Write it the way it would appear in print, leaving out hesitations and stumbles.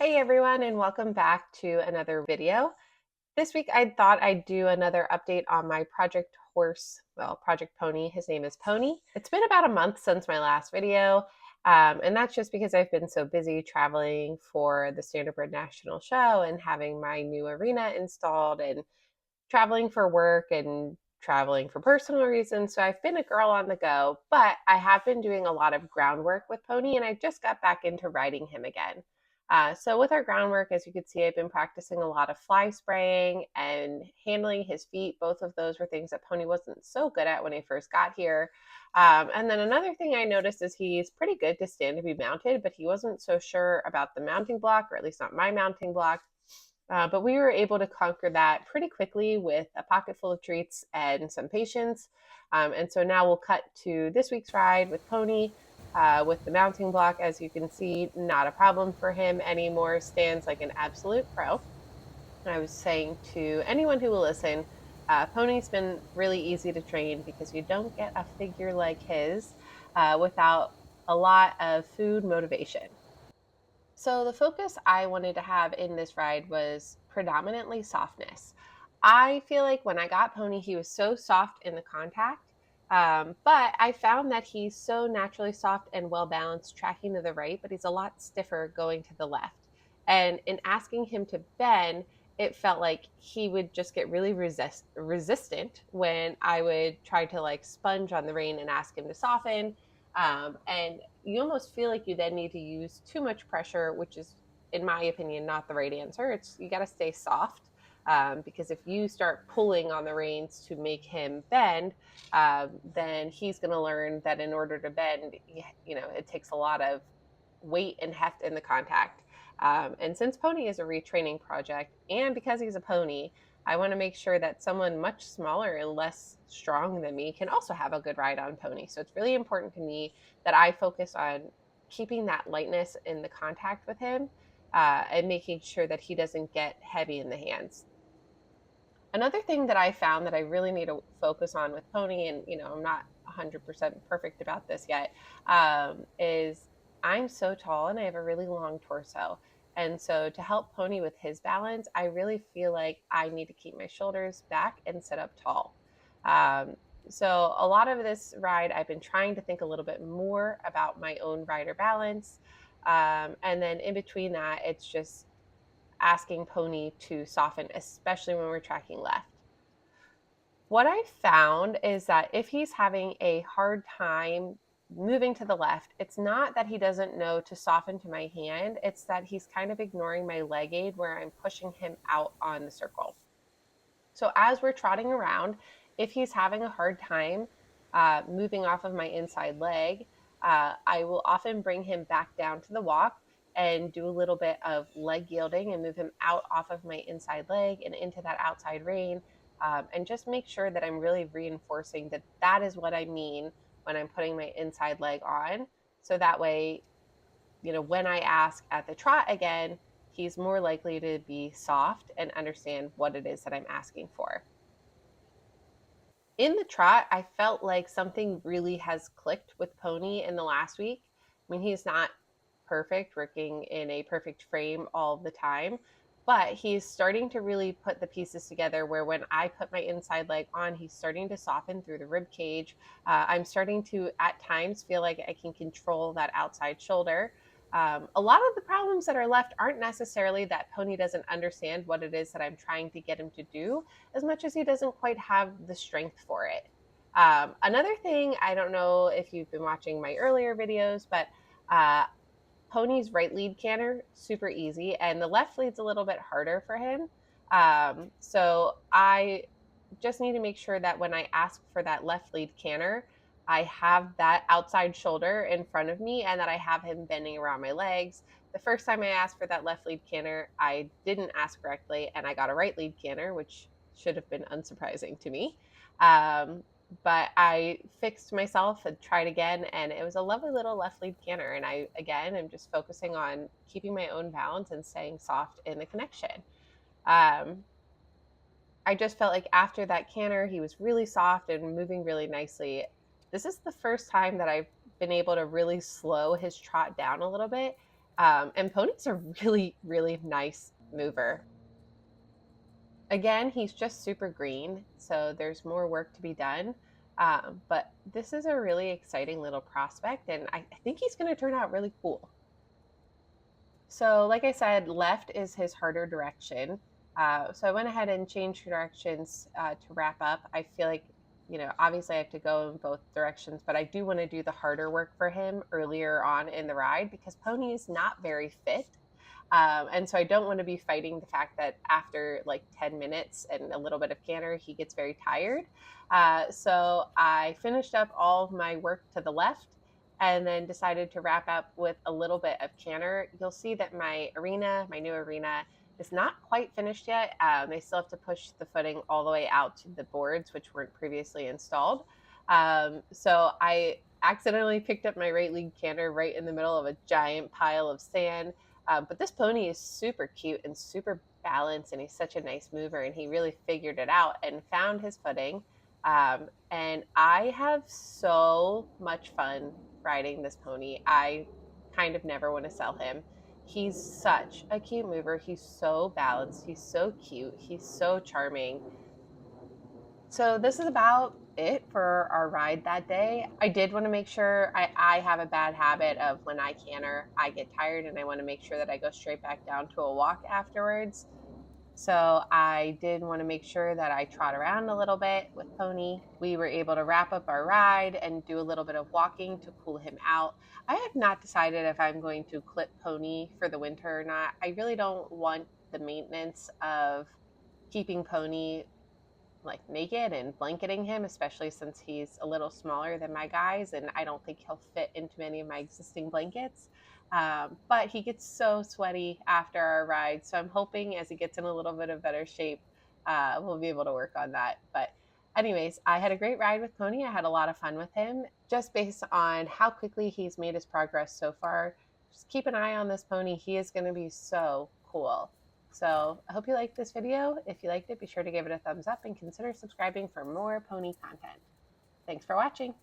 Hey everyone, and welcome back to another video. This week I thought I'd do another update on my project horse, project pony. His name is Pony. It's been about a month since my last video, and that's just because I've been so busy traveling for the Standardbred National Show and having my new arena installed and traveling for work and traveling for personal reasons. So I've been a girl on the go, but I have been doing a lot of groundwork with Pony, and I just got back into riding him again. So with our groundwork, as you can see, I've been practicing a lot of fly spraying and handling his feet. Both of those were things that Pony wasn't so good at when he first got here. And then another thing I noticed is he's pretty good to stand to be mounted, but he wasn't so sure about the mounting block, or at least not my mounting block. But we were able to conquer that pretty quickly with a pocket full of treats and some patience. And so now we'll cut to this week's ride with Pony. With the mounting block, as you can see, not a problem for him anymore. Stands like an absolute pro. I was saying to anyone who will listen, Pony's been really easy to train because you don't get a figure like his without a lot of food motivation. So the focus I wanted to have in this ride was predominantly softness. I feel like when I got Pony, he was so soft in the contact, but I found that he's so naturally soft and well balanced tracking to the right, but he's a lot stiffer going to the left. And in asking him to bend, it felt like he would just get really resistant when I would try to like sponge on the rein and ask him to soften. And you almost feel like you then need to use too much pressure, which is, in my opinion, not the right answer. It's you got to stay soft, because if you start pulling on the reins to make him bend, then he's going to learn that in order to bend, it takes a lot of weight and heft in the contact. And since Pony is a retraining project, and because he's a pony, I want to make sure that someone much smaller and less strong than me can also have a good ride on Pony. So it's really important to me that I focus on keeping that lightness in the contact with him, and making sure that he doesn't get heavy in the hands. Another thing that I found that I really need to focus on with Pony, and I'm not 100% perfect about this yet, is I'm so tall and I have a really long torso. And so to help Pony with his balance, I really feel like I need to keep my shoulders back and sit up tall. Um, so a lot of this ride, I've been trying to think a little bit more about my own rider balance. And then in between that, it's just asking Pony to soften, especially when we're tracking left. What I found is that if he's having a hard time moving to the left, it's not that he doesn't know to soften to my hand, it's that he's kind of ignoring my leg aid where I'm pushing him out on the circle. So as we're trotting around, if he's having a hard time moving off of my inside leg, I will often bring him back down to the walk and do a little bit of leg yielding and move him out off of my inside leg and into that outside rein, and just make sure that I'm really reinforcing that that is what I mean when I'm putting my inside leg on. So that way, when I ask at the trot again, he's more likely to be soft and understand what it is that I'm asking for. In the trot, I felt like something really has clicked with Pony in the last week. I mean, he's not perfect, working in a perfect frame all the time, but he's starting to really put the pieces together where when I put my inside leg on, he's starting to soften through the rib cage. I'm starting to, at times, feel like I can control that outside shoulder. A lot of the problems that are left aren't necessarily that Pony doesn't understand what it is that I'm trying to get him to do, as much as he doesn't quite have the strength for it. Another thing, I don't know if you've been watching my earlier videos, but Pony's right lead canter, super easy, and the left lead's a little bit harder for him. So I just need to make sure that when I ask for that left lead canter, I have that outside shoulder in front of me and that I have him bending around my legs. The first time I asked for that left lead canter, I didn't ask correctly and I got a right lead canter, which should have been unsurprising to me. But I fixed myself and tried again, and it was a lovely little left lead canter. And I, again, am just focusing on keeping my own balance and staying soft in the connection. I just felt like after that canter, he was really soft and moving really nicely. This is the first time that I've been able to really slow his trot down a little bit. And Pony's a really, really nice mover. Again, he's just super green, so there's more work to be done. But this is a really exciting little prospect, and I think he's going to turn out really cool. So, like I said, left is his harder direction. So I went ahead and changed directions to wrap up. I feel like, obviously I have to go in both directions, but I do want to do the harder work for him earlier on in the ride because Pony is not very fit. And so I don't want to be fighting the fact that after like 10 minutes and a little bit of canter, he gets very tired. So I finished up all of my work to the left and then decided to wrap up with a little bit of canter. You'll see that my new arena, is not quite finished yet. I still have to push the footing all the way out to the boards, which weren't previously installed. So I accidentally picked up my right lead canter right in the middle of a giant pile of sand. But this pony is super cute and super balanced, and he's such a nice mover, and he really figured it out and found his footing. And I have so much fun riding this pony. I kind of never want to sell him. He's such a cute mover. He's so balanced. He's so cute. He's so charming. So this is about it for our ride that day. I did want to make sure I have a bad habit of when I canter, I get tired and I want to make sure that I go straight back down to a walk afterwards. So I did want to make sure that I trot around a little bit with Pony. We were able to wrap up our ride and do a little bit of walking to cool him out. I have not decided if I'm going to clip Pony for the winter or not. I really don't want the maintenance of keeping Pony like naked and blanketing him, especially since he's a little smaller than my guys, and I don't think he'll fit into many of my existing blankets. But he gets so sweaty after our ride, so I'm hoping as he gets in a little bit of better shape, we'll be able to work on that. But anyways, I had a great ride with Pony. I had a lot of fun with him, just based on how quickly he's made his progress so far. Just keep an eye on this pony. He is going to be so cool. So I hope you liked this video. If you liked it, be sure to give it a thumbs up and consider subscribing for more pony content. Thanks for watching.